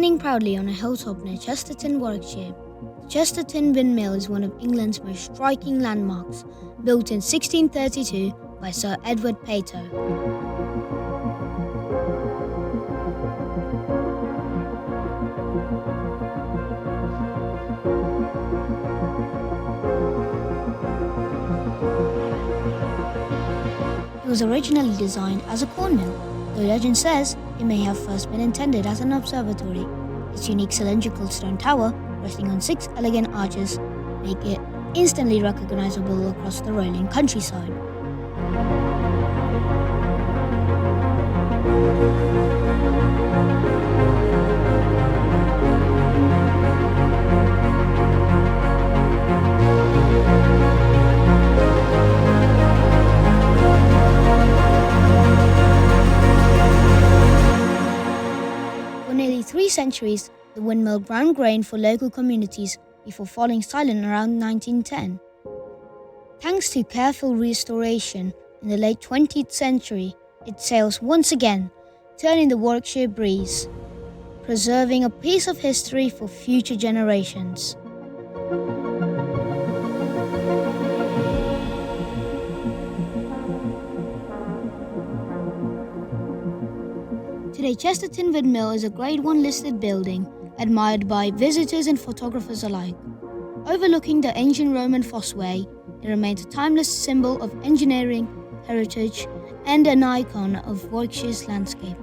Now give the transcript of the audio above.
Standing proudly on a hilltop near Chesterton, Warwickshire, the Chesterton Windmill is one of England's most striking landmarks, built in 1632 by Sir Edward Pater. It was originally designed as a corn mill, though legend says it may have first been intended as an observatory. Its unique cylindrical stone tower, resting on 6 elegant arches, make it instantly recognizable across the rolling countryside. For nearly 3 centuries, the windmill ground grain for local communities before falling silent around 1910. Thanks to careful restoration in the late 20th century, it sails once again, turning the Warwickshire breeze, preserving a piece of history for future generations. Today, Chesterton Windmill is a Grade 1 listed building, admired by visitors and photographers alike. Overlooking the ancient Roman fosseway, it remains a timeless symbol of engineering, heritage, and an icon of Warwickshire's landscape.